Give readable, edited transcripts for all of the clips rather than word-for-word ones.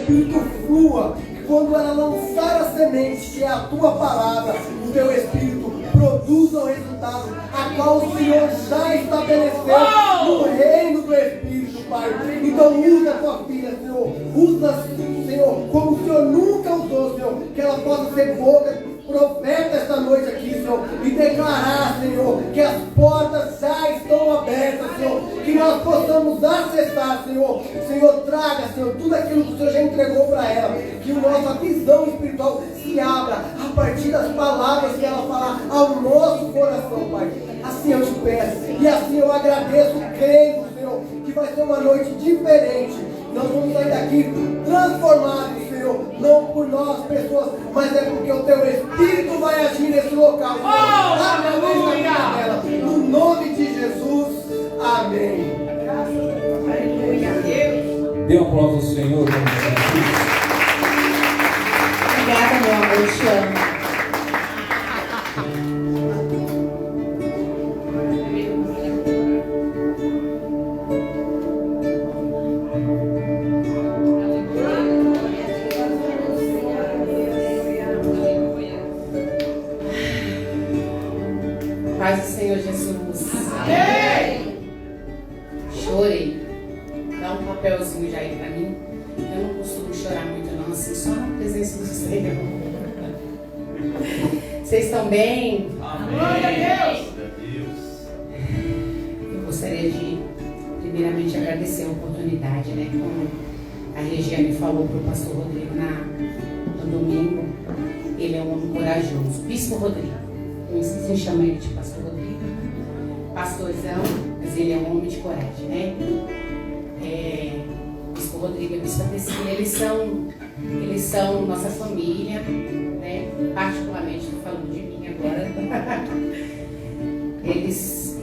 Espírito flua. Quando ela lançar a semente, que é a tua palavra, o teu Espírito produza o resultado, a qual o Senhor já estabeleceu no reino do Espírito, Pai. Então usa a tua filha, Senhor. Usa, Senhor, como o Senhor nunca usou, Senhor. Que ela possa ser boca profeta esta noite aqui, Senhor, e declarar, Senhor, que as portas já estão abertas, Senhor, que nós possamos acessar, Senhor. Senhor, traga, Senhor, tudo aquilo que o Senhor já entregou para ela, que a nossa visão espiritual se abra a partir das palavras que ela falar ao nosso coração, Pai. Assim eu te peço, e assim eu agradeço, crendo, Senhor, que vai ser uma noite diferente. Nós vamos sair daqui transformados, Senhor, não por nós, pessoas, mas é porque o teu Espírito vai agir nesse local, Senhor. No nome de Jesus, amém. Dê um aplauso ao Senhor. Obrigada, meu amor, eu te amo. Paz do Senhor Jesus. Amém. Chorei. Dá um papelzinho já aí pra mim. Eu não costumo chorar muito não, assim, só na presença do Senhor. Vocês estão bem? Amém. Eu gostaria de primeiramente agradecer a oportunidade, né? Como a Regiane falou para o pastor Rodrigo no domingo, ele é um homem corajoso. Bispo Rodrigo. Não sei se chama ele de pastor Rodrigo, pastorzão, mas ele é um homem de coragem, né? Bispo Rodrigo e a Bispa Priscila, eles são nossa família, né? Particularmente, estou falando de mim agora. Eles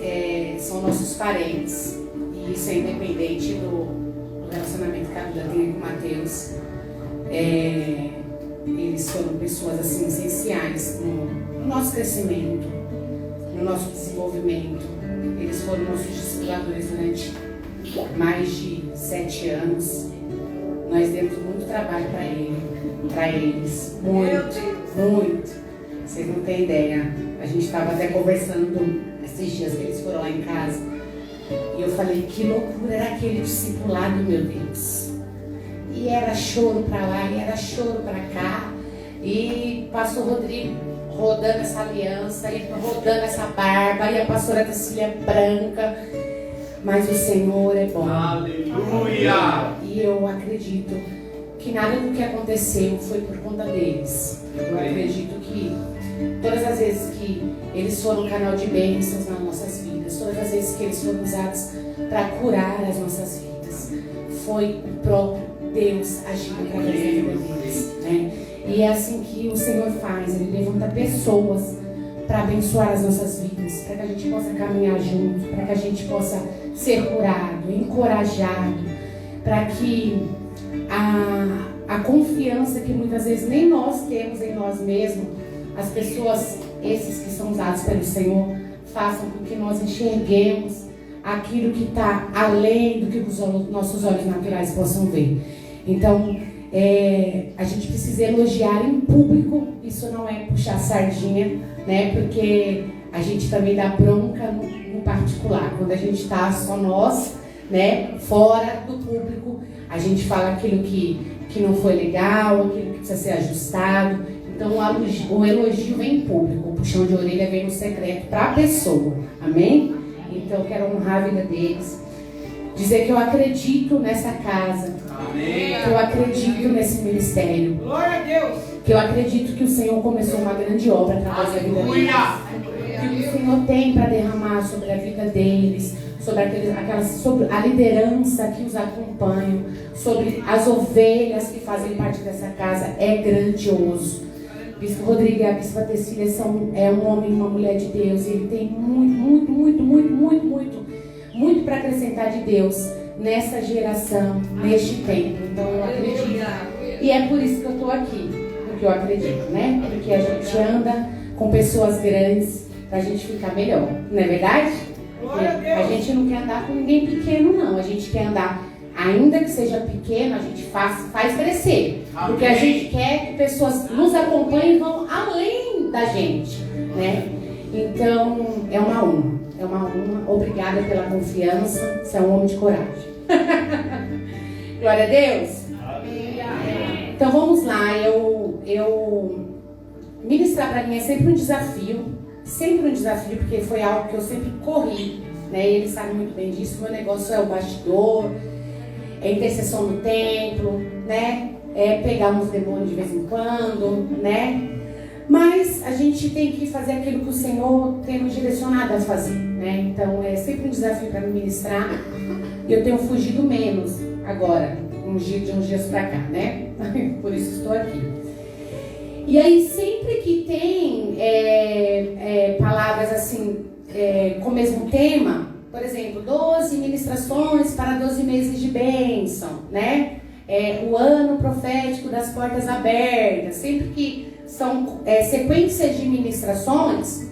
são nossos parentes, e isso é independente do relacionamento que a Duda tem com o Mateus. Eles foram pessoas assim essenciais no nosso crescimento, no nosso desenvolvimento. Eles foram nossos discipuladores durante mais de 7 anos. Nós demos muito trabalho para eles, muito. Vocês não têm ideia. A gente estava até conversando esses dias que eles foram lá em casa, e eu falei, que loucura era aquele discipulado, meu Deus. E era choro para lá, e era choro para cá, e pastor Rodrigo rodando essa aliança, e rodando essa barba, e a pastora Cecília branca, mas o Senhor é bom. Aleluia! E eu acredito que nada do que aconteceu foi por conta deles. Eu acredito que todas as vezes que eles foram um canal de bênçãos nas nossas vidas, todas as vezes que eles foram usados para curar as nossas vidas, foi o próprio Deus agindo através da vida deles, né? E é assim que o Senhor faz. Ele levanta pessoas para abençoar as nossas vidas, para que a gente possa caminhar junto, para que a gente possa ser curado, encorajado, para que a confiança que muitas vezes nem nós temos em nós mesmos, as pessoas, esses que são usados pelo Senhor, façam com que nós enxerguemos aquilo que está além do que os nossos olhos naturais possam ver. Então, a gente precisa elogiar em público. Isso não é puxar sardinha, né? Porque a gente também dá bronca no particular. Quando a gente está só nós, né? Fora do público, a gente fala aquilo que não foi legal, aquilo que precisa ser ajustado. Então o elogio vem em público, o puxão de orelha vem no secreto para a pessoa. Amém? Então eu quero honrar a vida deles. Dizer que eu acredito nessa casa. Amém. Que eu acredito nesse ministério. Glória a Deus. Que eu acredito que o Senhor começou uma grande obra através da vida deles. Que o Senhor tem para derramar sobre a vida deles, sobre a liderança que os acompanha, sobre as ovelhas que fazem parte dessa casa. É grandioso. Bispo Rodrigo e a Bispa Tecília é um homem e uma mulher de Deus. E ele tem muito para acrescentar de Deus nessa geração, neste tempo. Então eu acredito. E é por isso que eu estou aqui. Porque eu acredito, né? Porque a gente anda com pessoas grandes para a gente ficar melhor. Não é verdade? A gente não quer andar com ninguém pequeno, não. A gente quer andar ainda que seja pequeno, a gente faz crescer. Porque a gente quer que pessoas nos acompanhem e vão além da gente, né? Então, é uma honra. É uma honra. Obrigada pela confiança. Você é um homem de coragem. Glória a Deus. Então, vamos lá. Ministrar para mim é sempre um desafio. Sempre um desafio, porque foi algo que eu sempre corri, né? Ele sabe muito bem disso. Meu negócio é o bastidor, é intercessão no templo, né? É pegar uns demônios de vez em quando, né? Mas a gente tem que fazer aquilo que o Senhor tem nos direcionado a fazer, né? Então é sempre um desafio para me ministrar. E eu tenho fugido menos agora, de uns dias para cá, né? Por isso estou aqui. E aí sempre que tem palavras assim, com o mesmo tema, por exemplo, 12 ministrações para 12 meses de bênção, né? O ano profético das portas abertas. Sempre que são sequências de ministrações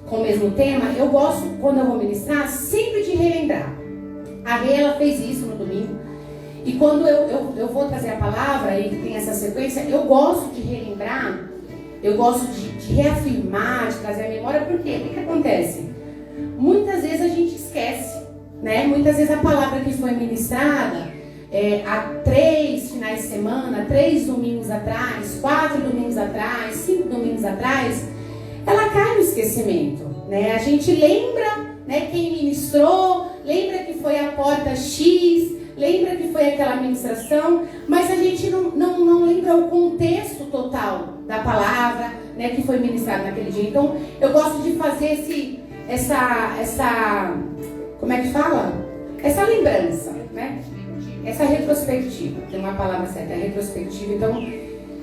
com o mesmo tema, eu gosto, quando eu vou ministrar, sempre de relembrar. A Rê, ela fez isso no domingo. E quando eu vou trazer a palavra e tem essa sequência, eu gosto de relembrar, eu gosto de reafirmar, de trazer a memória, porque o que acontece? Muitas vezes a gente esquece, né? Muitas vezes a palavra que foi ministrada há 3 finais de semana, 3 domingos atrás, 4 domingos atrás, 5 domingos atrás, ela cai no esquecimento, né? A gente lembra, né, quem ministrou, lembra que foi a porta X, lembra que foi aquela ministração, mas a gente não lembra o contexto total da palavra, né, que foi ministrado naquele dia. Então, eu gosto de fazer essa como é que fala? Essa lembrança, né? Essa retrospectiva. Tem uma palavra certa, é retrospectiva. Então,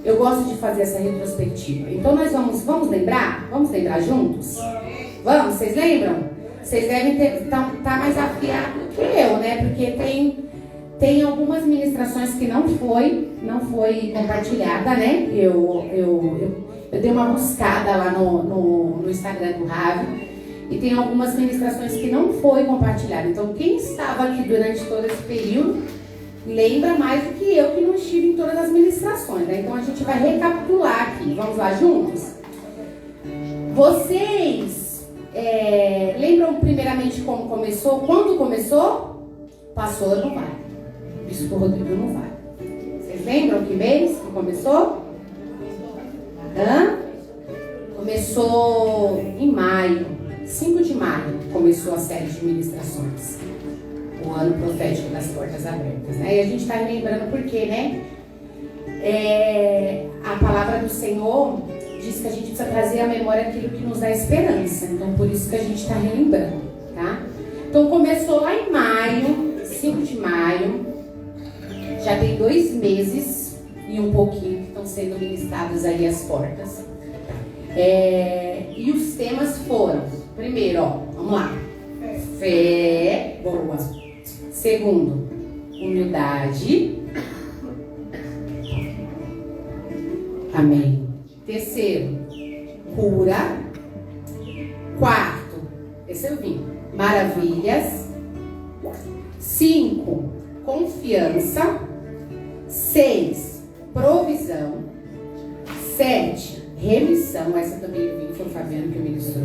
eu gosto de fazer essa retrospectiva. Então, nós vamos lembrar? Vamos lembrar juntos? Vamos? Vocês lembram? Vocês devem estar mais afiados que eu, né? Porque tem algumas ministrações que não foi compartilhada, né? Eu dei uma buscada lá no Instagram do Ravi e tem algumas ministrações que não foi compartilhada. Então, quem estava aqui durante todo esse período lembra mais do que eu que não estive em todas as ministrações, né? Então, a gente vai recapitular aqui. Vamos lá juntos? Vocês lembram primeiramente como começou? Quando começou? Pastor não vai. Bispo Rodrigo não vai. Vocês lembram que mês que começou? Começou em maio. 5 de maio começou a série de ministrações. O ano profético das portas abertas, né? E a gente está lembrando porque, né? A palavra do Senhor diz que a gente precisa trazer à memória aquilo que nos dá esperança. Então, por isso que a gente está relembrando, tá? Então, começou lá em maio, 5 de maio. Já tem 2 meses e um pouquinho que estão sendo ministradas aí as portas. E os temas foram, primeiro, vamos lá. Fé, boa. Segundo, humildade. Amém. Terceiro, cura. Quarto, esse eu vi, maravilhas. 5, confiança. 6, provisão. 7, remissão. Essa também eu vi, foi o Fabiano que ministrou.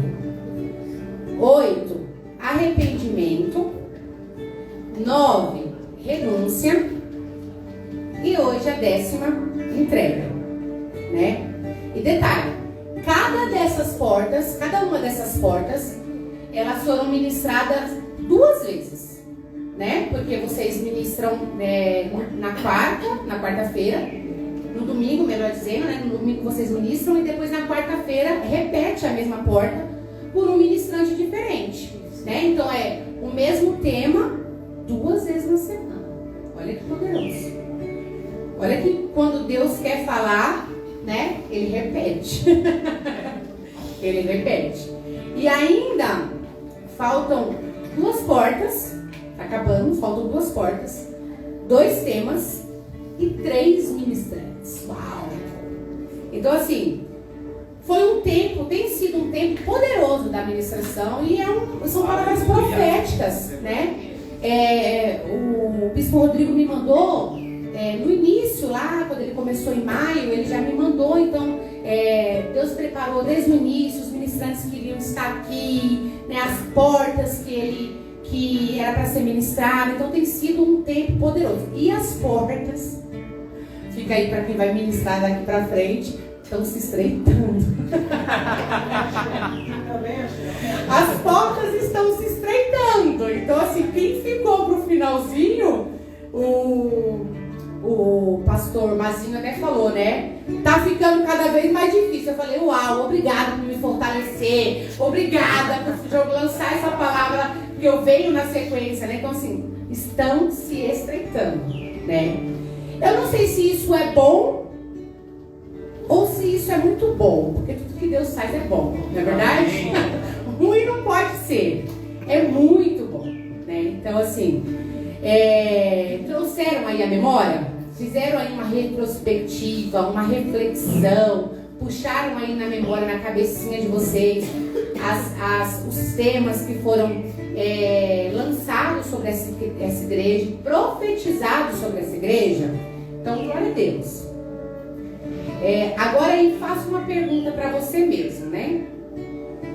8, arrependimento. 9, renúncia. E hoje a 10ª, entrega, né? E detalhe, cada uma dessas portas, elas foram ministradas 2 vezes, né? Porque vocês ministram na quarta-feira, no domingo, melhor dizendo, né? No domingo vocês ministram e depois na quarta-feira repete a mesma porta por um ministrante diferente, né? Então é o mesmo tema 2 vezes na semana. Olha que poderoso. Olha que quando Deus quer falar, né? Ele repete. Ele repete. E ainda faltam 2 portas. Tá acabando, faltam 2 portas, 2 temas e 3 ministrantes. Uau! Então assim, tem sido um tempo poderoso da ministração e são palavras proféticas, né? O Bispo Rodrigo me mandou, no início lá, quando ele começou em maio, ele já me mandou. Então, Deus preparou desde o início, os ministrantes queriam estar aqui, né, as portas que era para ser ministrado. Então tem sido um tempo poderoso. E as portas, fica aí para quem vai ministrar daqui para frente, estão se estreitando. As portas estão se estreitando. Então assim, quem ficou pro finalzinho, o pastor Mazinho até falou, né? Tá ficando cada vez mais difícil. Eu falei, uau, obrigada por me fortalecer. Obrigada por lançar essa palavra que eu venho na sequência, né? Então assim, estão se estreitando, né? Eu não sei se isso é bom ou se isso é muito bom, porque tudo que Deus faz é bom, não é verdade? Ruim não pode ser, é muito bom, né? Então assim, trouxeram aí a memória, fizeram aí uma retrospectiva, uma reflexão, puxaram aí na memória, na cabecinha de vocês, os temas que foram lançados sobre essa igreja, profetizados sobre essa igreja. Então, glória a Deus. Agora aí faço uma pergunta para você mesmo, né?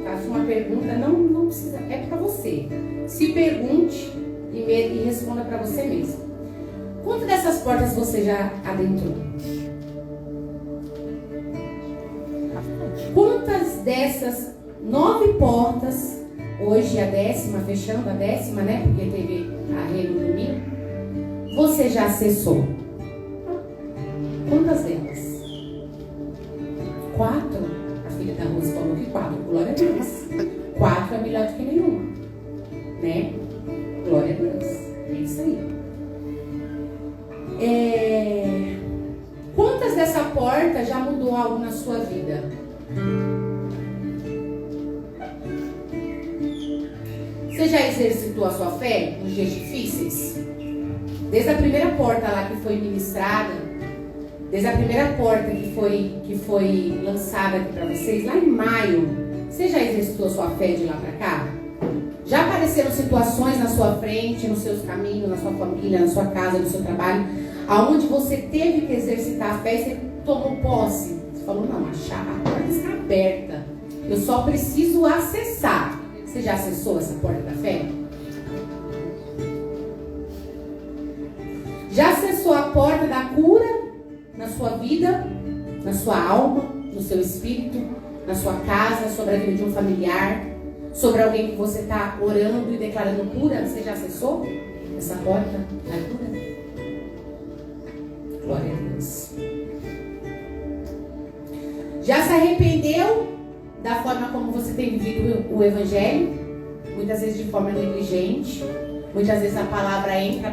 Faço uma pergunta, não precisa, é para você. Se pergunte e responda para você mesmo. Quantas dessas portas você já adentrou? Quantas dessas 9 portas, hoje a 10ª, fechando a 10ª, né? Porque teve a rei no domingo, você já acessou? Quantas delas? 4? A filha da Rosa falou que 4, glória a Deus. 4 é melhor do que nenhuma, né? Glória a Deus. É isso aí. Quantas dessa porta já mudou algo na sua vida? Você já exercitou a sua fé nos dias difíceis? Desde a primeira porta lá que foi ministrada, desde a primeira porta que foi lançada aqui para vocês, lá em maio, você já exercitou a sua fé de lá para cá? Já apareceram situações na sua frente, nos seus caminhos, na sua família, na sua casa, no seu trabalho, aonde você teve que exercitar a fé e você tomou posse? Você falou, não, a porta está aberta, eu só preciso acessar. Você já acessou essa porta da fé? Já acessou a porta da cura na sua vida, na sua alma, no seu espírito, na sua casa, sobre a vida de um familiar, sobre alguém que você está orando e declarando cura? Você já acessou essa porta da cura? Glória a Deus. Já se arrependeu da forma como você tem vivido o evangelho? Muitas vezes de forma negligente. Muitas vezes a palavra entra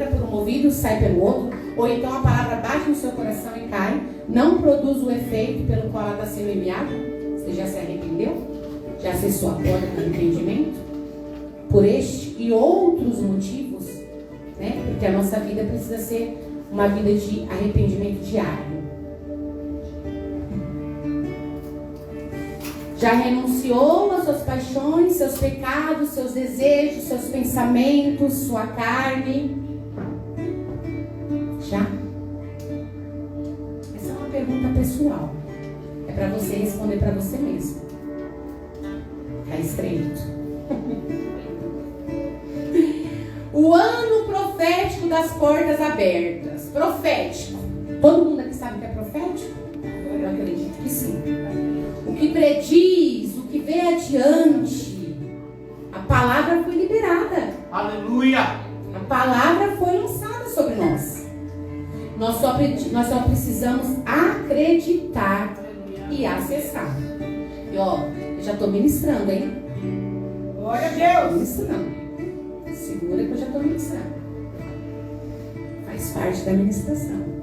por um ouvido, sai pelo outro. Ou então a palavra bate no seu coração e cai. Não produz o efeito pelo qual ela está sendo enviada. Você já se arrependeu? Já acessou a porta do arrependimento? Por este e outros motivos, né? Porque a nossa vida precisa ser uma vida de arrependimento diário. Já renunciou às suas paixões, seus pecados, seus desejos, seus pensamentos, sua carne? Já? Essa é uma pergunta pessoal. É para você responder para você mesmo. Tá estreito. O ano profético das portas abertas. Profético. Todo mundo aqui sabe que é profético? Eu acredito que sim. O que prediz, o que vê adiante. A palavra foi liberada. Aleluia! A palavra foi lançada sobre nós. Nós só precisamos acreditar e acessar. E eu já estou ministrando, hein? Glória a Deus! Ministrando. Segura que eu já estou ministrando. Faz parte da ministração.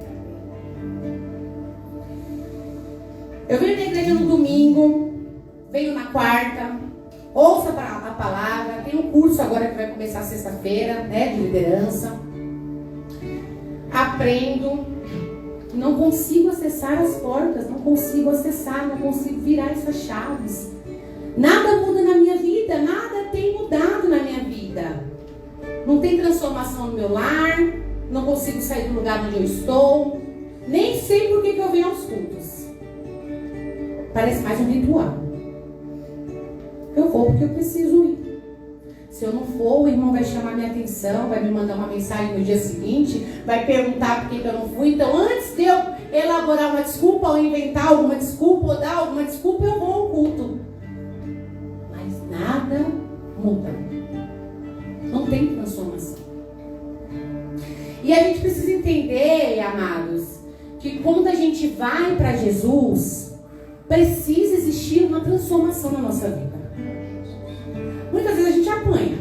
Eu venho na igreja no domingo, venho na quarta, ouço a palavra, tem um curso agora que vai começar sexta-feira, né, de liderança. Aprendo, não consigo acessar as portas, não consigo virar essas chaves. Nada muda na minha vida, nada tem mudado na minha vida. não tem transformação no meu lar, não consigo sair do lugar onde eu estou, nem sei por que eu venho aos cultos. Parece mais um ritual. Eu vou porque eu preciso ir. Se eu não for, o irmão vai chamar minha atenção, vai me mandar uma mensagem no dia seguinte, vai perguntar por que eu não fui. Então, antes de eu elaborar uma desculpa, ou inventar alguma desculpa, ou dar alguma desculpa, eu vou ao culto. Mas nada muda. Não tem transformação. E a gente precisa entender, amados, que quando a gente vai para Jesus, precisa existir uma transformação na nossa vida. Muitas vezes a gente apanha.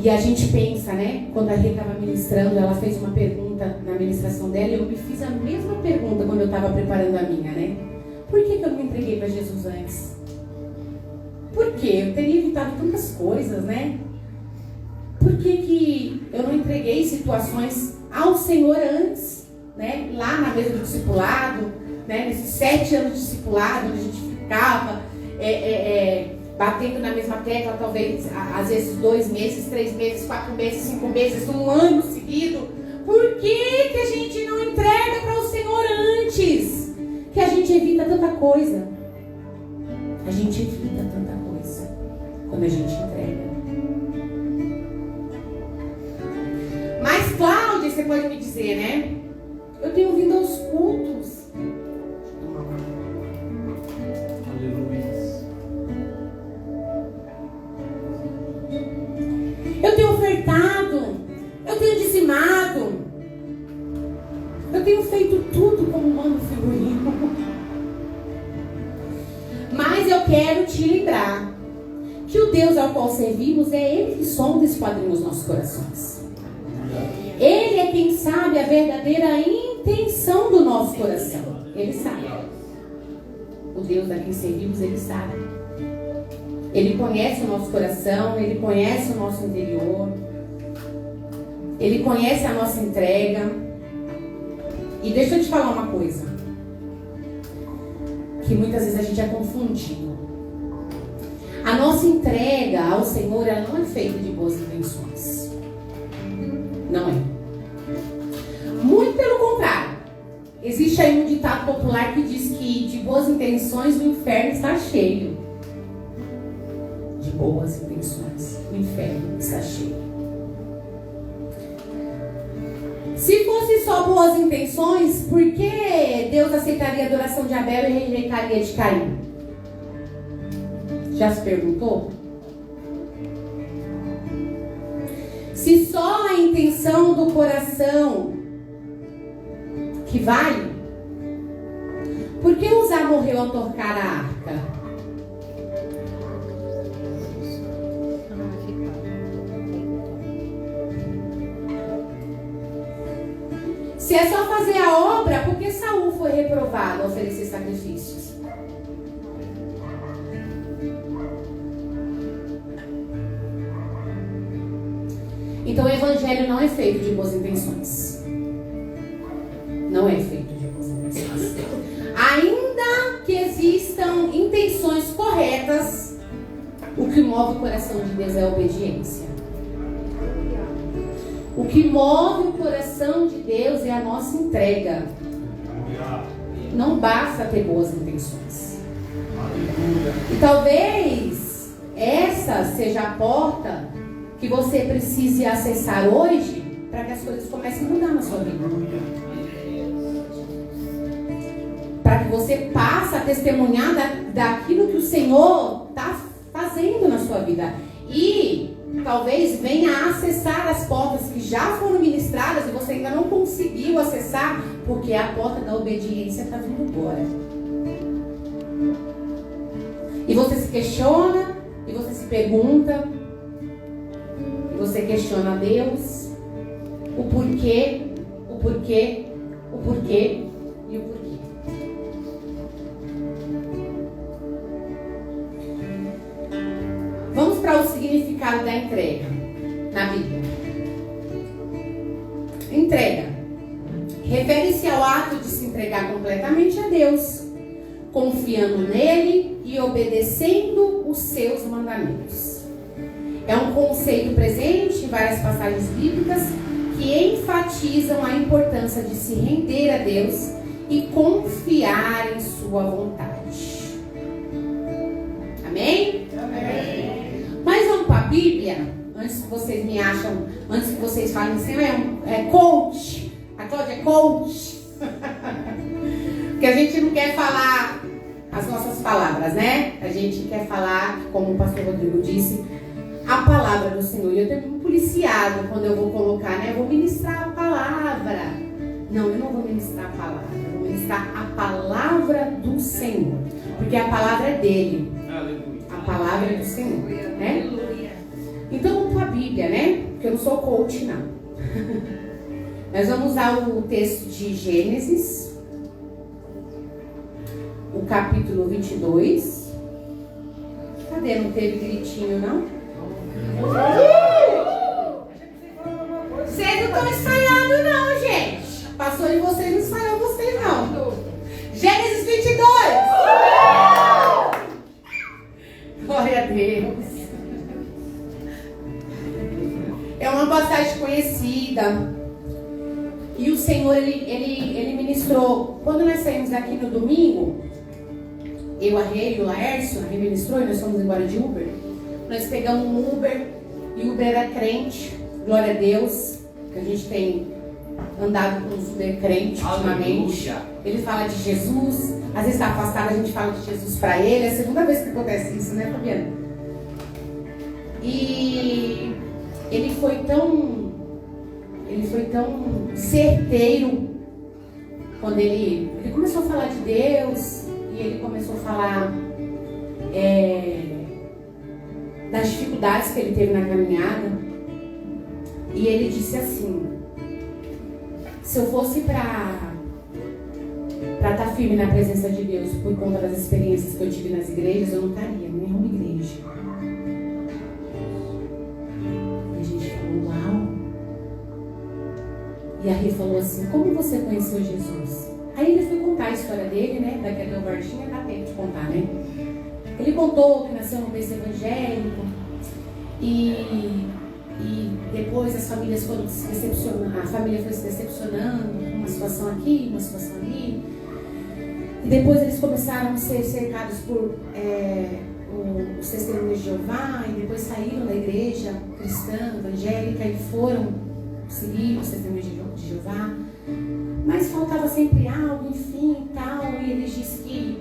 E a gente pensa, né? Quando a Rê estava ministrando, ela fez uma pergunta na ministração dela, e eu me fiz a mesma pergunta quando eu estava preparando a minha, né? Por que eu não me entreguei para Jesus antes? Por quê? Eu teria evitado tantas coisas, né? Por que eu não entreguei situações ao Senhor antes, né? Lá na mesa do discipulado, né? Nesses 7 anos de discipulado, onde a gente ficava batendo na mesma tecla, talvez, às vezes 2 meses, 3 meses, 4 meses, 5 meses, 1 ano seguido. Por que a gente não entrega para o Senhor antes? Que a gente evita tanta coisa. A gente evita tanta coisa quando a gente entrega. Mas, Cláudia, você pode me dizer, né? Eu tenho vindo aos cultos. Eu tenho ofertado, eu tenho dizimado, eu tenho feito tudo como manda o figurino. Mas eu quero te lembrar que o Deus ao qual servimos é Ele que sonda e esquadrinha os nossos corações. Ele é quem sabe a verdadeira intenção do nosso coração. Ele sabe. O Deus a quem servimos, Ele sabe. Ele conhece o nosso coração, Ele conhece o nosso interior, Ele conhece a nossa entrega. E deixa eu te falar uma coisa, que muitas vezes a gente é confundido. A nossa entrega ao Senhor, ela não é feita de boas intenções. Não é. Muito pelo contrário. Existe aí um ditado popular que diz que de boas intenções o inferno está cheio. De boas intenções, o inferno está cheio. Se fosse só boas intenções, por que Deus aceitaria a adoração de Abel e rejeitaria de Caim? Já se perguntou? Se só a intenção do coração que vale, por que Uzá morreu ao tocar a arca? Se é só fazer a obra, por que Saul foi reprovado a oferecer sacrifícios? Então o evangelho não é feito de boas intenções. Não é feito de boas intenções. Ainda que existam intenções corretas, o que move o coração de Deus é a obediência. O que move o coração de Deus é a nossa entrega. Não basta ter boas intenções. E talvez essa seja a porta que você precise acessar hoje para que as coisas comecem a mudar na sua vida. Para que você passe a testemunhar daquilo que o Senhor está fazendo na sua vida. E talvez venha a acessar as portas que já foram ministradas e você ainda não conseguiu acessar, porque a porta da obediência está vindo agora. E você se questiona, e você se pergunta, e você questiona a Deus, o porquê e o porquê. Vamos para o significado da entrega na Bíblia. Entrega refere-se ao ato de se entregar completamente a Deus, confiando nele e obedecendo os seus mandamentos. É um conceito presente em várias passagens bíblicas que enfatizam a importância de se render a Deus e confiar em sua vontade. Amém? Amém. Mas vamos para a Bíblia? Antes que vocês me acham, antes que vocês falem assim, é coach. A Cláudia é coach. Porque a gente não quer falar as nossas palavras, né? A gente quer falar, como o pastor Rodrigo disse, a palavra do Senhor. E eu tenho um policiado quando eu vou colocar, né? Eu vou ministrar a palavra. Não, eu não vou ministrar a palavra. Eu vou ministrar a palavra do Senhor. Porque a palavra é dele. Aleluia. A palavra é do Senhor, né? Então vamos para a Bíblia, né? Porque eu não sou coach, não. Nós vamos usar o texto de Gênesis, o capítulo 22. Cadê? Não teve gritinho, não? Vocês não estão ensaiando, não, gente. Passou de vocês, não ensaiou vocês, não. Gênesis 22. Glória a Deus. É uma passagem conhecida. E o Senhor, ele ministrou. Quando nós saímos daqui no domingo, eu, a Rei e o Laércio, a Rei ministrou e nós fomos embora de Uber. Nós pegamos um Uber, e o Uber era crente, glória a Deus, que a gente tem andado com os Uber crentes ultimamente. Ele fala de Jesus, às vezes está afastado, a gente fala de Jesus para ele. É a segunda vez que acontece isso, né, Fabiana? E ele foi tão certeiro quando ele começou a falar de Deus, e ele começou a falar das dificuldades que ele teve na caminhada. E ele disse assim: se eu fosse para estar firme na presença de Deus por conta das experiências que eu tive nas igrejas, eu não estaria em nenhuma igreja. E a gente falou: uau. E a Rê falou assim: como você conheceu Jesus? Aí ele foi contar a história dele, né? Daqui a Leobardinha dá tempo de contar, né? Ele contou que nasceu num berço evangélico e depois as famílias foram se decepcionando, a família foi se decepcionando, uma situação aqui, uma situação ali. E depois eles começaram a ser cercados por os testemunhos de Jeová, e depois saíram da igreja cristã, evangélica, e foram seguir os testemunhos de Jeová. Mas faltava sempre algo, enfim, e tal. E ele disse que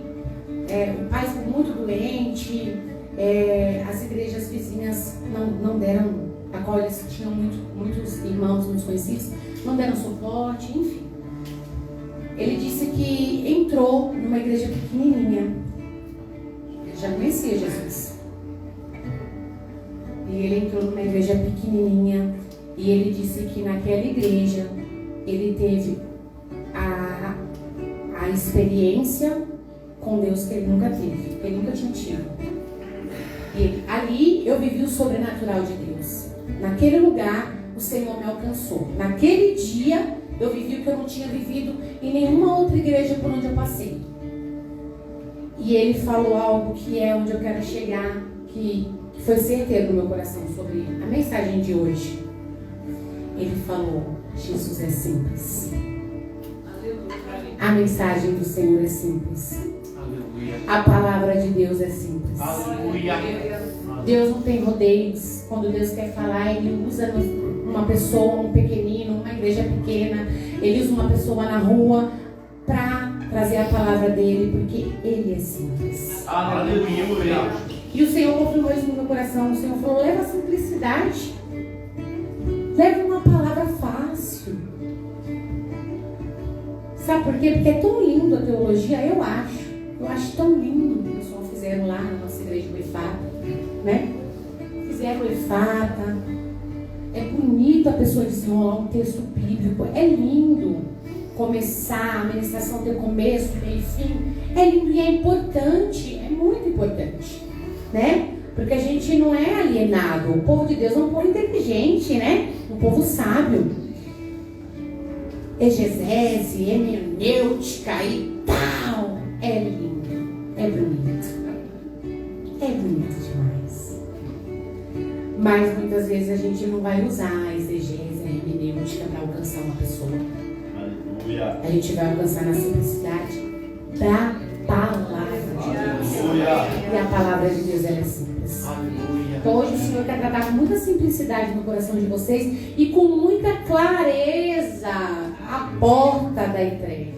o pai ficou muito doente, as igrejas vizinhas não deram, a qual eles tinham muitos irmãos, muitos conhecidos, não deram suporte, enfim. Ele disse que entrou numa igreja pequenininha. Ele já conhecia Jesus. E ele entrou numa igreja pequenininha, e ele disse que naquela igreja ele teve a experiência com Deus que ele nunca teve, que ele nunca tinha tido. E ali eu vivi o sobrenatural de Deus. Naquele lugar o Senhor me alcançou. Naquele dia eu vivi o que eu não tinha vivido em nenhuma outra igreja por onde eu passei. E ele falou algo que é onde eu quero chegar, que foi certeiro no meu coração sobre a mensagem de hoje. Ele falou: Jesus é simples. A mensagem do Senhor é simples. A palavra de Deus é simples. Deus não tem rodeios. Quando Deus quer falar, Ele usa uma pessoa, um pequenino, uma igreja pequena. Ele usa uma pessoa na rua para trazer a palavra dele, porque Ele é simples. Aleluia. E o Senhor confirmou isso no meu coração. O Senhor falou: leva a simplicidade. Leva uma palavra fácil. Sabe por quê? Porque é tão lindo a teologia, eu acho. Eu acho tão lindo o que o pessoal fizeram lá na nossa igreja do Efata, né? Fizeram o Efata. É bonito a pessoa desenrolar um texto bíblico. É lindo começar, a ministração ter começo, meio e fim. É lindo e é importante, é muito importante, né? Porque a gente não é alienado. O povo de Deus é um povo inteligente, né? Um povo sábio. Exegese, hermenêutica e tal. É lindo, é bonito. É bonito demais. Mas gente não vai usar a exegese, a hermenêutica para alcançar uma pessoa. Aleluia. A gente vai alcançar na simplicidade da palavra de Deus. Aleluia. E a palavra de Deus, ela é simples. Aleluia. Então hoje o Senhor quer tratar com muita simplicidade no coração de vocês e com muita clareza a porta da entrega,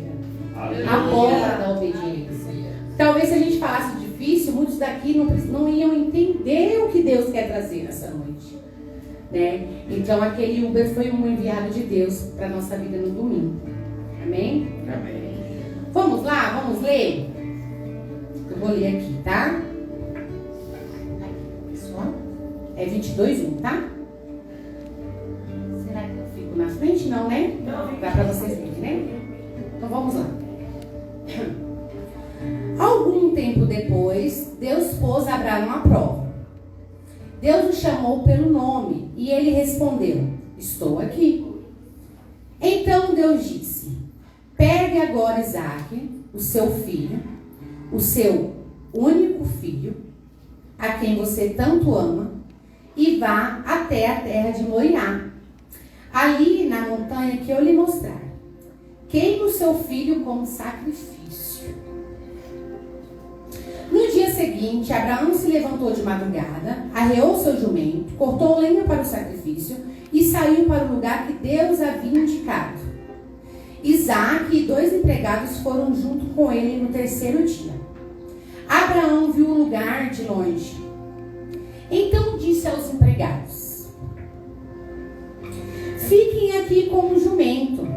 a porta da obediência. Talvez se a gente falasse difícil, muitos daqui não iam entender o que Deus quer trazer nessa noite, né? Então aquele Uber foi um enviado de Deus para a nossa vida no domingo. Amém? Amém. Vamos lá, vamos ler? Eu vou ler aqui, tá? Pessoal, é 22:1, tá? Será que eu fico na frente? Não, né? Dá para vocês verem, né? Então vamos lá. Algum tempo depois, Deus pôs Abraão à prova. Deus o chamou pelo nome e ele respondeu: estou aqui. Então Deus disse: pegue agora Isaque, o seu filho, o seu único filho, a quem você tanto ama, e vá até a terra de Moriá, ali na montanha que eu lhe mostrar. Queime o seu filho como sacrifício. No dia seguinte, Abraão se levantou de madrugada, arreou seu jumento, cortou lenha para o sacrifício e saiu para o lugar que Deus havia indicado. Isaque e 2 empregados foram junto com ele no terceiro dia. Abraão viu o lugar de longe. Então disse aos empregados: fiquem aqui com o jumento.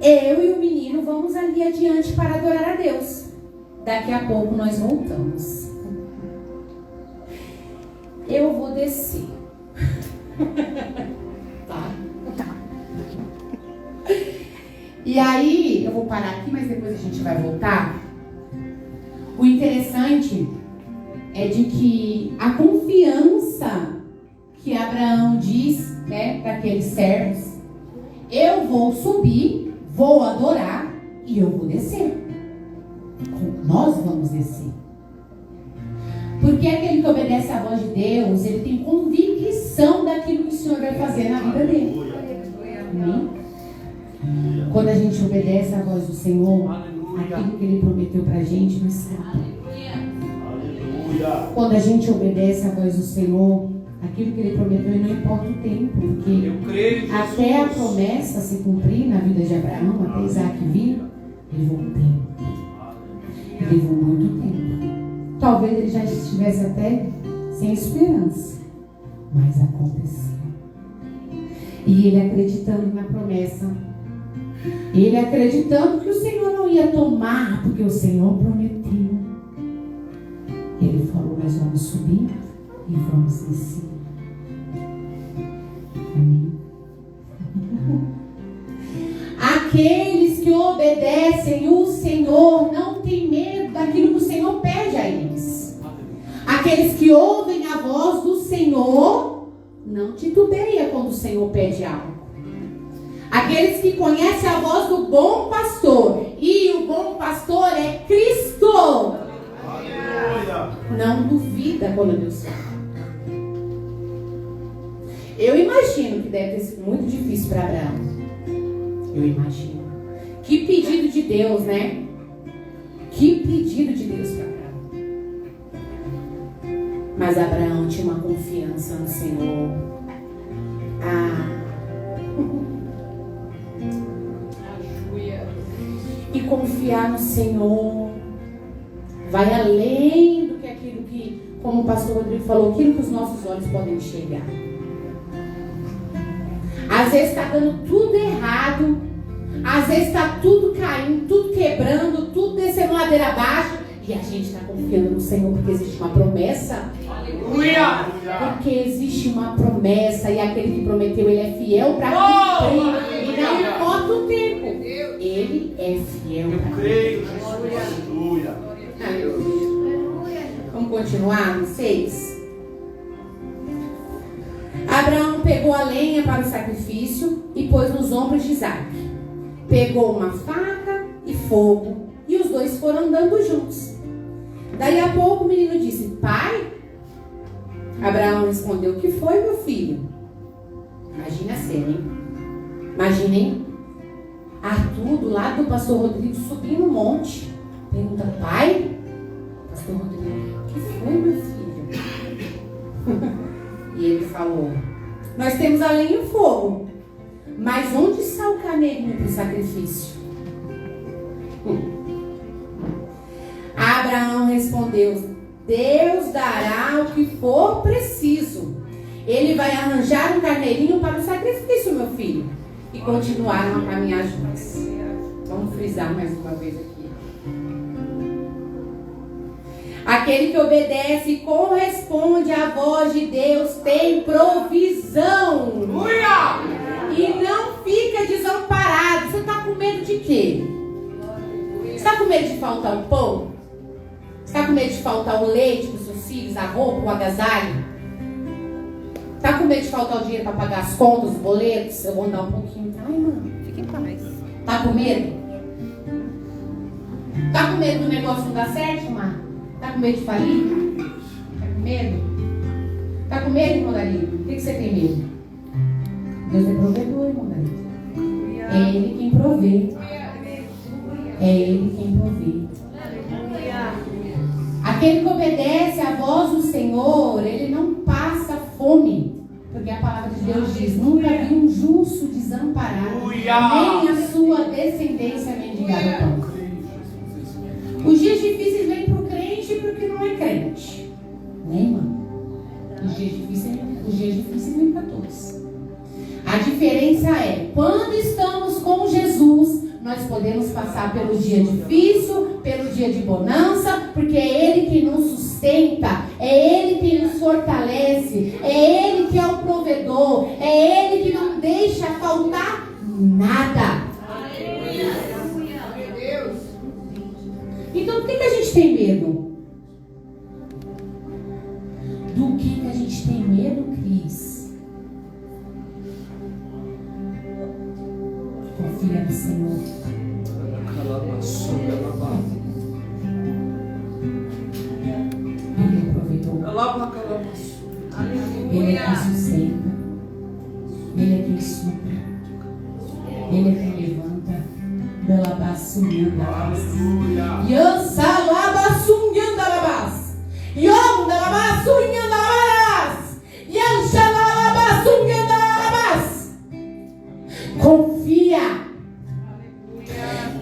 Eu e o menino vamos ali adiante para adorar a Deus. Daqui a pouco nós voltamos. Eu vou descer. Tá? E aí, eu vou parar aqui, mas depois a gente vai voltar. O interessante é de que a confiança que Abraão diz, né, para aqueles servos: eu vou subir, vou adorar e eu vou descer. Nós vamos descer. Porque aquele que obedece à voz de Deus, ele tem convicção daquilo que o Senhor vai fazer na vida dele. Amém? Quando a gente obedece à voz do Senhor, aquilo que Ele prometeu pra gente não escapa. Quando a gente obedece à voz do Senhor, aquilo que Ele prometeu, não importa o tempo, porque até a promessa se cumprir na vida de Abraão, até Isaac vir, ele levou um tempo. Ele levou muito tempo. Talvez ele já estivesse até sem esperança, mas aconteceu. E ele acreditando na promessa, ele acreditando que o Senhor não ia tomar, porque o Senhor prometeu. Ele falou: nós vamos subir e vamos descer. Amém? Aqueles que obedecem o Senhor não têm medo daquilo que o Senhor pede a eles. Aqueles que ouvem a voz do Senhor não titubeia quando o Senhor pede algo. Aqueles que conhecem a voz do bom pastor, e o bom pastor é Cristo, não duvida quando Deus fala. Eu imagino que deve ter sido muito difícil para Abraão. Eu imagino. Que pedido de Deus, né? Que pedido de Deus para Abraão. Mas Abraão tinha uma confiança no Senhor. E confiar no Senhor vai além do que aquilo que, como o pastor Rodrigo falou, aquilo que os nossos olhos podem enxergar. Às vezes está dando tudo errado, às vezes está tudo caindo, tudo quebrando, tudo descendo ladeira abaixo, e a gente está confiando no Senhor porque existe uma promessa. Aleluia! Porque existe uma promessa, e aquele que prometeu, ele é fiel para cumprir. E não importa o tempo, ele é fiel para cumprir. Creio, Jesus. Aleluia. Vamos continuar no 6. Abraão pegou a lenha para o sacrifício e pôs nos ombros de Isaque. Pegou uma faca e fogo, e os dois foram andando juntos. Daí a pouco o menino disse: pai? Abraão respondeu: o que foi, meu filho? cena, hein? Imaginem Arthur do lado do pastor Rodrigo subindo um monte. Pergunta, pai? Pastor Rodrigo, o que foi, meu filho? E ele falou, nós temos a lenha e o fogo, mas onde está o carneirinho para o sacrifício? Abraão respondeu, Deus dará o que for preciso. Ele vai arranjar um carneirinho para o sacrifício, meu filho. E continuaram a caminhar juntos. Vamos frisar mais uma vez aqui. Aquele que obedece e corresponde à voz de Deus tem provisão. E não fica desamparado. Você está com medo de quê? Você está com medo de faltar um pão? Você está com medo de faltar o leite para os seus filhos, a roupa, o agasalho? Está com medo de faltar o dinheiro para pagar as contas, os boletos? Eu vou andar um pouquinho. Ai, mano, fica em paz. Está com medo? Está com medo do negócio não dar certo, Mar? Está com medo de falir? Está com medo? Está com medo, irmão Dario? O que você tem medo? Deus é provedor, irmão Dario. É Ele quem provê. É Ele quem provê. Aquele que obedece à voz do Senhor, ele não passa fome. Porque a palavra de Deus diz, nunca vi um justo desamparado, nem a sua descendência mendigar o pão. Os dias difíceis vêm para o crente e para o que não é crente. Né, irmão? Os dias difíceis vêm para todos. A diferença é, quando estamos com Jesus, nós podemos passar pelo dia difícil, pelo dia de bonança, porque é Ele que nos sustenta, é Ele que nos fortalece, é Ele que é o provedor, é Ele que não deixa faltar nada. Então, do que a gente tem medo? Do que a gente tem medo, Cris? Confia no Senhor. Ele é provedor. Ele é quem sustenta. Ele é quem supra. Ele é quem levanta. Confia.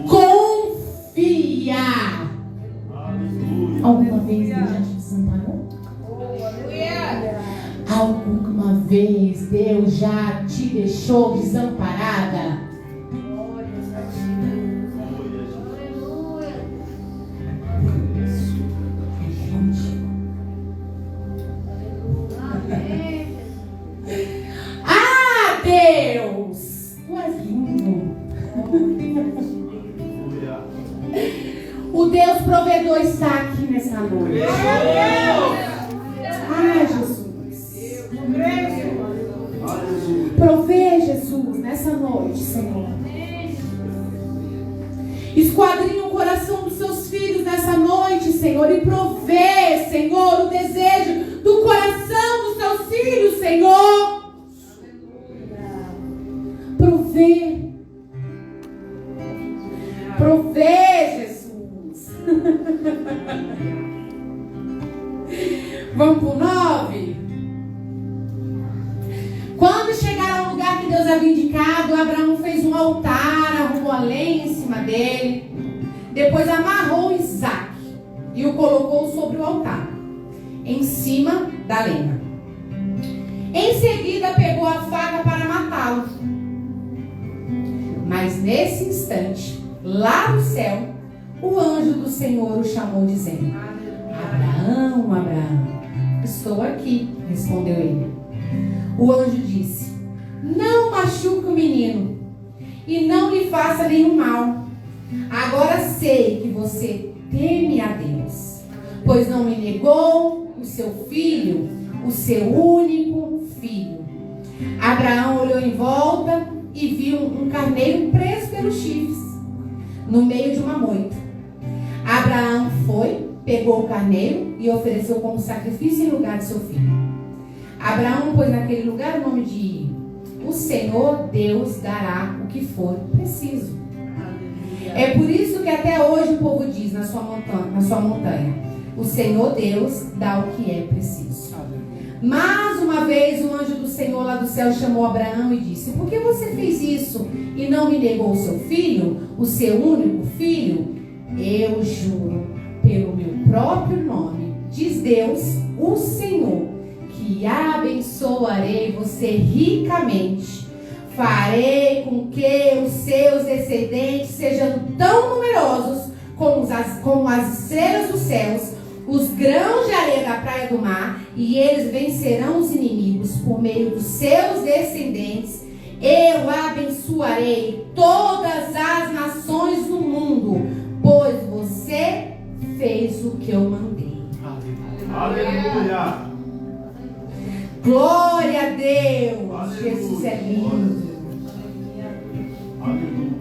Confia. Alguma vez Deus já te desamparou? Alguma vez Deus já te deixou desamparada? Ah, Deus! Tu és lindo. O Deus provedor está aqui nessa noite. Ah, Jesus. Provê, Jesus, nessa noite, Senhor. Esquadrinha o coração dos seus filhos nessa noite, Senhor, e provê, Senhor, o desejo do coração dos seus filhos, Senhor. Provê. Provê, Jesus. Vamos pro 9. Quando chegaram ao lugar que Deus havia indicado, Abraão fez um altar, arrumou a lenha em cima dele. Depois amarrou Isaac e o colocou sobre o altar, em cima da lenha. Em seguida pegou a faca para matá-lo. Mas nesse instante, lá no céu, o anjo do Senhor o chamou dizendo: Abraão, Abraão. Estou aqui, respondeu ele. O anjo disse: não machuque o menino e não lhe faça nenhum mal. Agora sei que você teme a Deus, pois não me negou o seu filho, o seu único filho. Abraão olhou em volta e viu um carneiro preso pelos chifres, no meio de uma moita. Abraão foi, pegou o carneiro e ofereceu como sacrifício em lugar de seu filho. Abraão pôs naquele lugar o nome de o Senhor Deus dará o que for preciso. É por isso que até hoje o povo diz na sua montanha, o Senhor Deus dá o que é preciso. Mas uma vez o anjo do Senhor lá do céu chamou Abraão e disse: por que você fez isso e não me negou o seu filho, o seu único filho? Eu juro pelo meu próprio nome, diz Deus, o Senhor, que abençoarei você ricamente. Farei com que os seus descendentes sejam tão numerosos como as estrelas dos céus, os grãos de areia da praia do mar, e eles vencerão os inimigos por meio dos seus descendentes. Eu abençoarei todas as nações do mundo, pois você fez o que eu mandei. Aleluia. Glória a Deus. Aleluia. Jesus é lindo. Aleluia.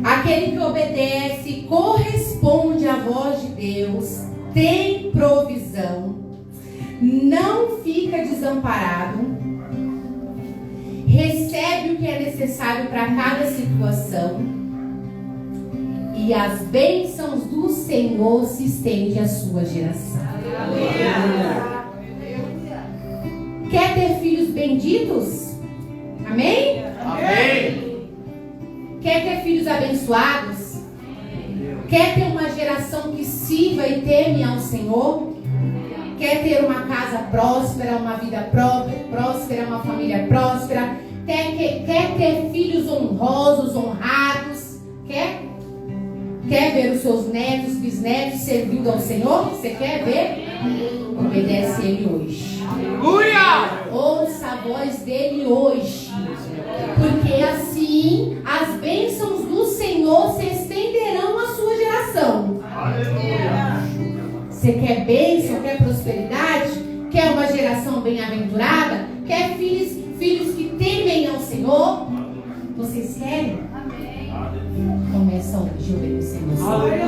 Aquele que obedece e corresponde à voz de Deus tem provisão, não fica desamparado, recebe o que é necessário para cada situação, e as bênçãos do Senhor se estendem à sua geração. Aleluia. Quer ter filhos benditos? Amém? Amém. Quer ter filhos abençoados? Quer ter uma geração que sirva e teme ao Senhor? Quer ter uma casa próspera, uma vida próspera, uma família próspera? Quer ter filhos honrosos, honrados? Quer ver os seus netos, bisnetos servindo ao Senhor? Você quer ver? Obedece Ele hoje. Aleluia! Ouça a voz dele hoje, porque assim as bênçãos do Senhor se estenderão à sua geração. Aleluia! Você quer bênção, quer prosperidade, quer uma geração bem-aventurada, quer filhos que temem ao Senhor? Vocês querem? Começa hoje obedecendo ao Senhor.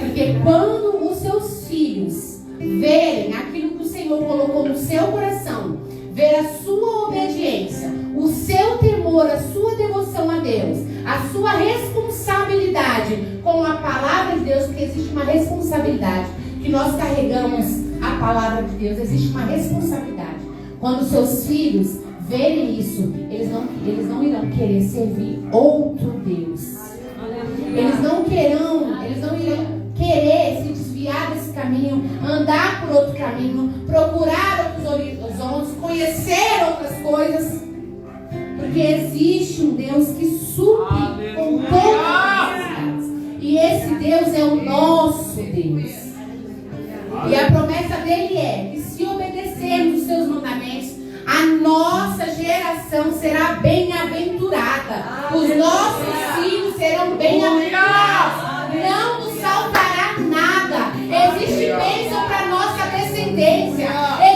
Porque quando os seus filhos verem aquilo que o Senhor colocou no seu coração, ver a sua obediência, o seu temor, a sua devoção a Deus, a sua responsabilidade com a palavra de Deus, porque existe uma responsabilidade que nós carregamos a palavra de Deus, existe uma responsabilidade. Quando seus filhos verem isso, eles não irão querer servir outro Deus. Eles não irão querer se desviar desse caminho, andar por outro caminho, procurar outros horizontes, conhecer outras coisas, porque existe um Deus que supre com todas as necessidades, e esse Deus é o nosso Deus, e a promessa dele é que se obedecermos os seus mandamentos, a nossa geração será bem-aventurada, os nossos filhos serão bem-aventurados, não nos faltará nada. Existe bênção para nossa descendência,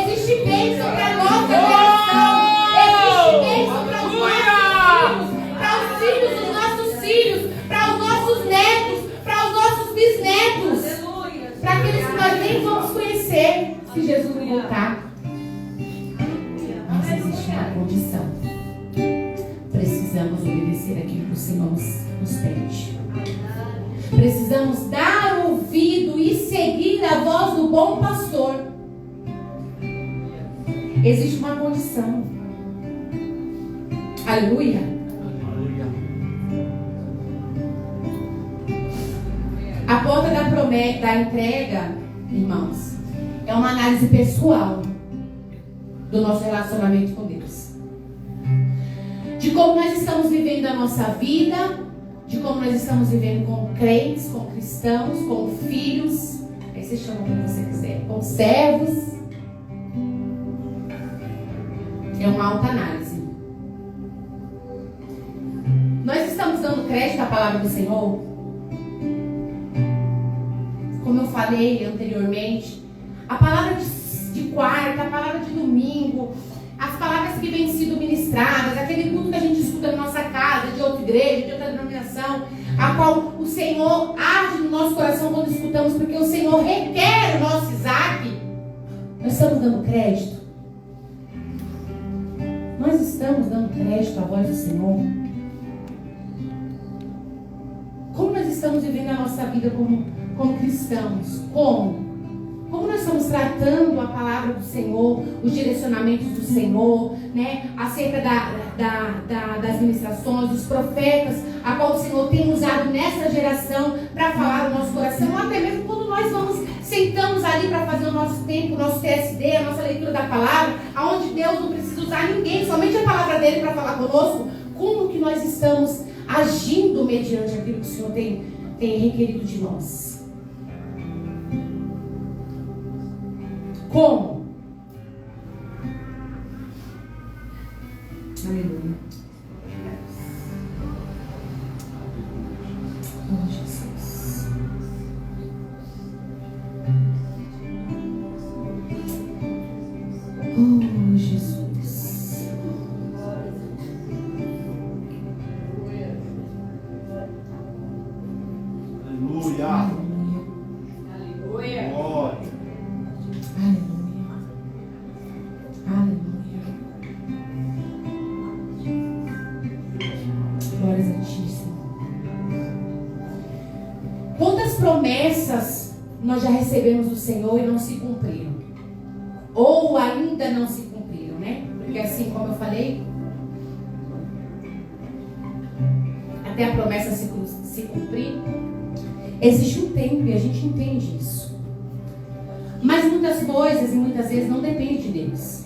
existe bênção para nossa geração, existe bênção para os filhos dos nossos filhos, para os nossos netos, para os nossos bisnetos, para aqueles que nós nem vamos conhecer se Jesus não voltar. Mas existe uma condição: precisamos obedecer aquilo que o Senhor nos pede. Precisamos dar ouvido e seguir a voz do bom pastor. Existe uma condição. Aleluia. A porta da entrega, irmãos, é uma análise pessoal do nosso relacionamento com Deus, de como nós estamos vivendo a nossa vida, de como nós estamos vivendo com crentes, com cristãos, com filhos, aí você chama como você quiser, com servos. É uma autoanálise. Nós estamos dando crédito à palavra do Senhor? Como eu falei anteriormente, a palavra de quarta, a palavra de domingo, as palavras que vêm sido ministradas, aquele culto que a gente escuta na nossa casa, de outra igreja, de outra denominação, a qual o Senhor arde no nosso coração quando escutamos, porque o Senhor requer o nosso Isaac. Nós estamos dando crédito? Nós estamos dando crédito à voz do Senhor? Como nós estamos vivendo a nossa vida como cristãos? Como nós estamos tratando a palavra do Senhor, os direcionamentos do Senhor, né? Acerca das ministrações, dos profetas, a qual o Senhor tem usado nessa geração para falar no nosso coração, ou até mesmo quando nós sentamos ali para fazer o nosso tempo, o nosso TSD, a nossa leitura da palavra, aonde Deus não precisa usar ninguém, somente a palavra dele para falar conosco. Como que nós estamos agindo mediante aquilo que o Senhor tem requerido de nós? Como? Aleluia. Oh, Jesus. Oh, Jesus. Aleluia. Aleluia. Glória. Aleluia. Glórias a Ti, Senhor. Quantas promessas nós já recebemos do Senhor e não se cumpriram? Ou ainda não se cumpriram, né? Porque assim como eu falei, até a promessa se cumprir, existe um tempo e a gente entende isso. Mas muitas coisas e muitas vezes não depende de Deus.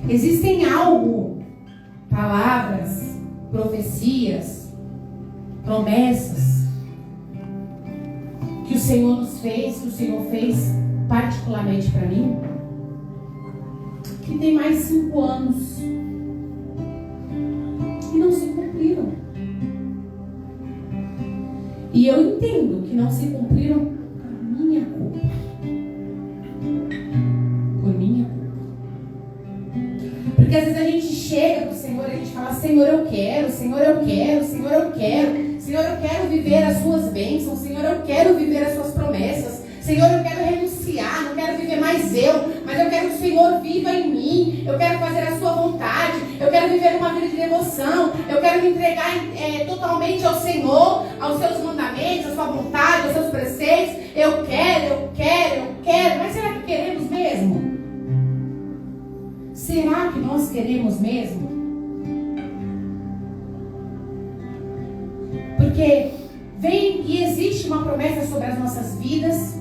Existem algo, palavras, profecias, promessas que o Senhor nos fez, que o Senhor fez particularmente para mim, que tem mais 5 anos e não se cumpriram. E eu entendo que não se cumpriram por minha culpa. Por minha culpa. Porque às vezes a gente chega pro Senhor e a gente fala: Senhor, eu quero, Senhor, eu quero, Senhor, eu quero. Senhor, eu quero viver as suas bênçãos. Senhor, eu quero viver as suas promessas. Senhor, eu quero renunciar, não quero viver mais eu, mas eu quero que o Senhor viva em mim. Eu quero fazer a sua vontade. Eu quero viver uma vida de devoção. Eu quero me entregar totalmente ao Senhor, aos seus mandamentos, à sua vontade, aos seus preceitos. Eu quero. Mas será que queremos mesmo? Será que nós queremos mesmo? Porque vem e existe uma promessa sobre as nossas vidas.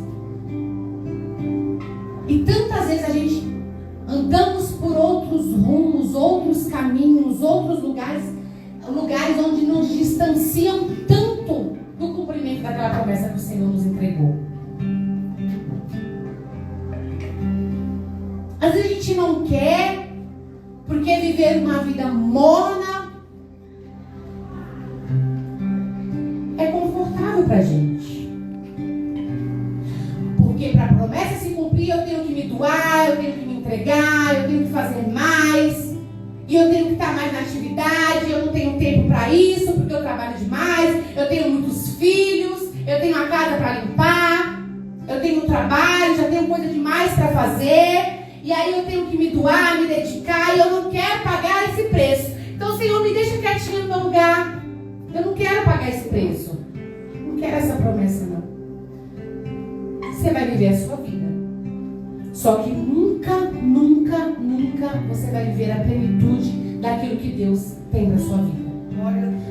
E tantas vezes a gente andamos por outros rumos, outros caminhos, outros lugares onde nos distanciam tanto do cumprimento daquela promessa que o Senhor nos entregou. Às vezes a gente não quer, porque viver uma vida morna é confortável pra gente. Porque para a promessa se cumprir, eu tenho que me doar, eu tenho que me entregar, eu tenho que fazer mais, e eu tenho que estar mais na atividade. Eu não tenho tempo para isso, porque eu trabalho demais, eu tenho muitos filhos, eu tenho a casa para limpar, eu tenho trabalho, já tenho coisa demais para fazer, e aí eu tenho que me doar, me dedicar, e eu não quero pagar esse preço. Então, Senhor, me deixa quietinho no meu lugar. Eu não quero pagar esse preço. Não quero essa promessa, não. Você vai viver a sua vida. Só que nunca você vai viver a plenitude daquilo que Deus tem para sua vida.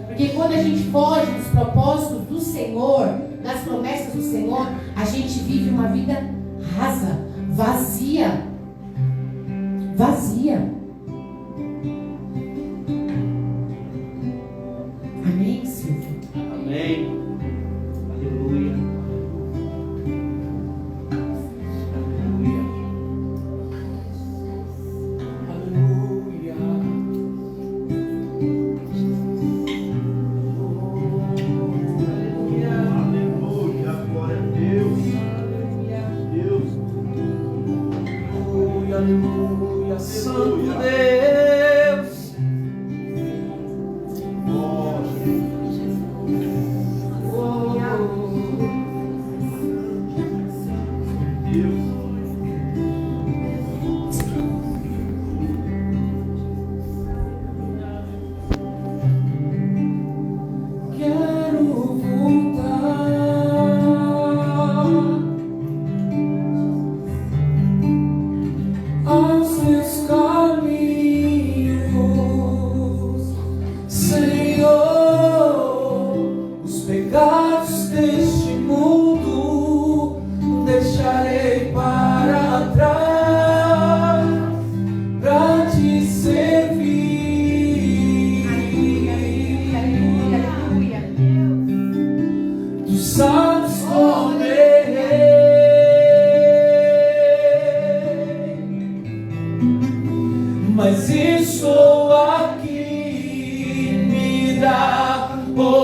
Porque quando a gente foge dos propósitos do Senhor, das promessas do Senhor, a gente vive uma vida rasa, vazia. Amém, Silvio? Amém. Aleluia. Aleluia. Aleluia. Glória a Deus. Deus. Aleluia. Santo Deus.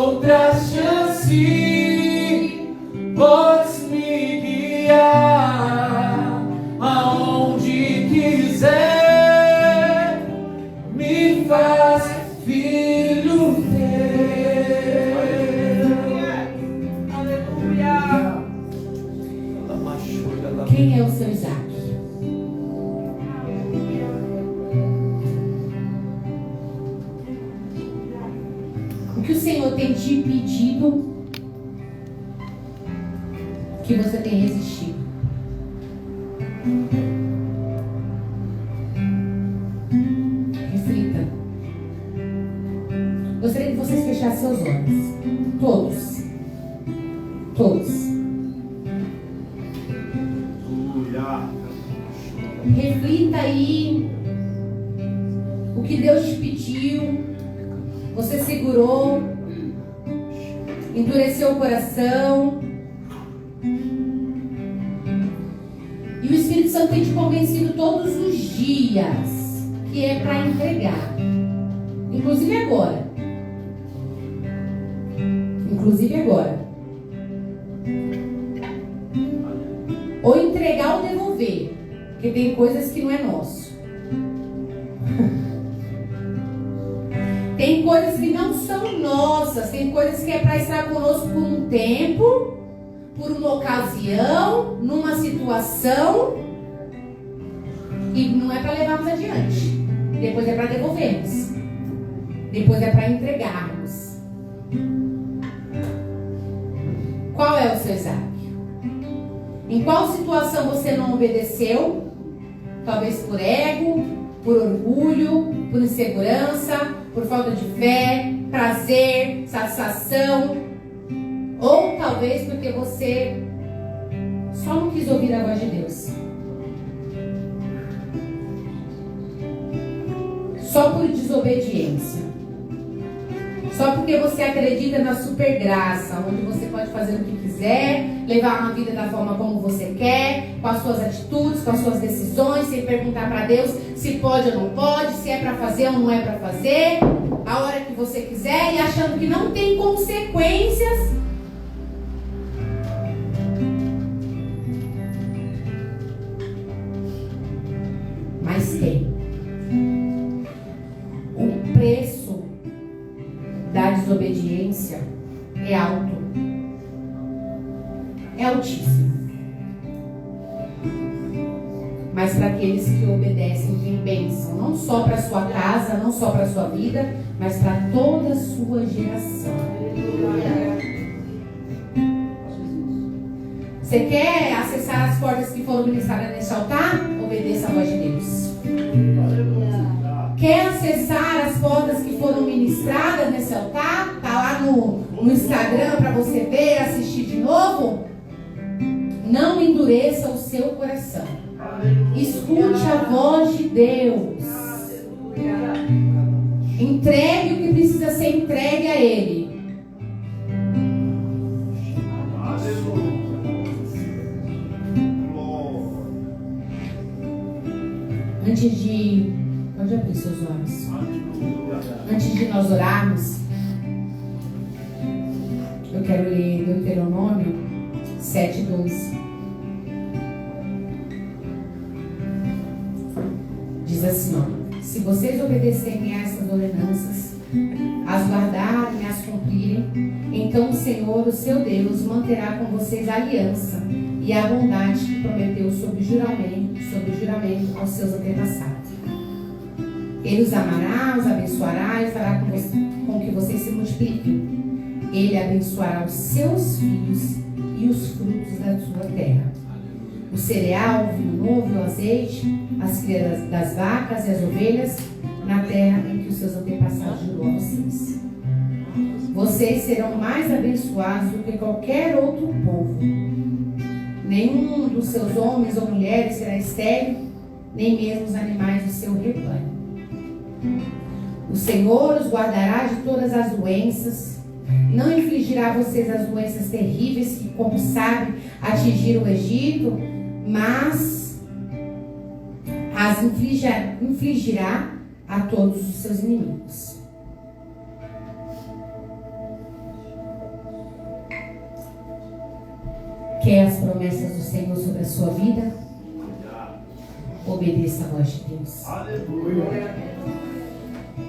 outra chance, podes me guiar aonde quiser, me faz filho teu. Aleluia. Quem é o seu Isaac? O que o Senhor tem te pedido que você tem resistido? Reflita. Gostaria que vocês fechassem seus olhos. Todos. Todos. Reflita aí o que Deus te pediu. Você segurou, endureceu o coração, e o Espírito Santo tem te convencido todos os dias que é para entregar, inclusive agora. Ou entregar ou devolver, porque tem coisas que não é nosso. Tem coisas que não são nossas, tem coisas que é para estar conosco por um tempo, por uma ocasião, numa situação, e não é para levarmos adiante. Depois é para devolvermos. Depois é para entregarmos. Qual é o seu Isaac? Em qual situação você não obedeceu? Talvez por ego, por orgulho, por insegurança, por falta de fé, prazer, satisfação, ou talvez porque você só não quis ouvir a voz de Deus. Só por desobediência. Só porque você acredita na super graça, onde você pode fazer o que quiser, levar uma vida da forma como você quer, com as suas atitudes, com as suas decisões, sem perguntar para Deus se pode ou não pode, se é para fazer ou não é para fazer, a hora que você quiser, e achando que não tem consequências. Mas tem. O preço da desobediência é alto. É altíssimo. Mas para aqueles que obedecem tem bênção, não só para sua casa, não só para sua vida, mas para toda a sua geração. Você quer acessar as portas que foram ministradas nesse altar? Obedeça a voz de Deus. Quer acessar as portas que foram ministradas nesse altar? Está lá no Instagram para você ver, assistir de novo? Não endureça o seu coração. Escute a voz de Deus. Entregue o que precisa ser entregue a Ele. Antes de... Pode abrir seus olhos. Antes de nós orarmos, eu quero ler Deuteronômio 7:12. Diz assim, ó: se vocês obedecerem a essas ordenanças, as guardarem e as cumprirem, então o Senhor, o seu Deus, manterá com vocês a aliança e a bondade que prometeu sob juramento aos seus antepassados. Ele os amará, os abençoará e fará com que vocês se multipliquem. Ele abençoará os seus filhos e os frutos da sua terra, o cereal, o vinho novo, o azeite, as crias das vacas e as ovelhas, na terra em que os seus antepassados jurou a vocês. Vocês serão mais abençoados do que qualquer outro povo. Nenhum dos seus homens ou mulheres será estéril, nem mesmo os animais do seu rebanho. O Senhor os guardará de todas as doenças, não infligirá a vocês as doenças terríveis que, como sabe, atingiram o Egito, mas as infligirá a todos os seus inimigos. quer as promessas do Senhor sobre a sua vida, obedeça a voz de Deus. Aleluia.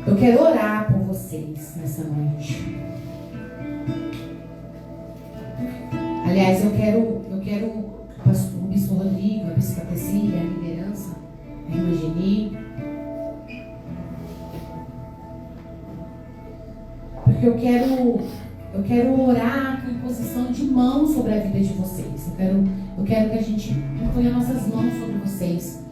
Eu quero orar por vocês nessa noite. Aliás, eu quero o bispo Rodrigo, a bispa Cecília, a liderança, a irmã Geni, porque eu quero orar com imposição de mãos sobre a vida de vocês. Eu quero que a gente ponha nossas mãos sobre vocês.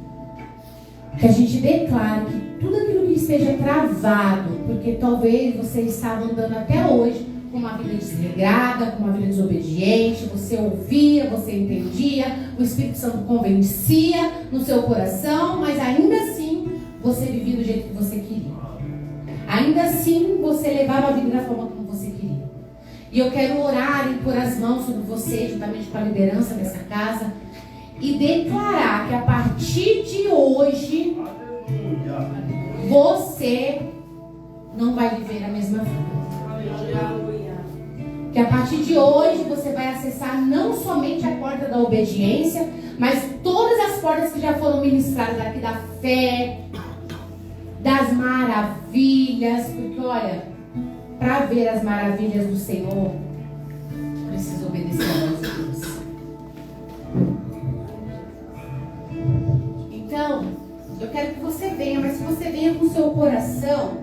Que a gente declare que tudo aquilo que esteja travado, porque talvez você estava andando até hoje com uma vida desregrada, com uma vida desobediente, você ouvia, você entendia, o Espírito Santo convencia no seu coração, mas ainda assim você vivia do jeito que você queria. Ainda assim você levava a vida da forma como você queria. E eu quero orar e pôr as mãos sobre você, juntamente com a liderança dessa casa, e declarar que a partir de hoje você não vai viver a mesma vida. Que a partir de hoje você vai acessar não somente a porta da obediência, mas todas as portas que já foram ministradas aqui da fé, das maravilhas, porque olha, para ver as maravilhas do Senhor, precisa obedecer a voz de Deus. Então, eu quero que você venha, mas que você venha com o seu coração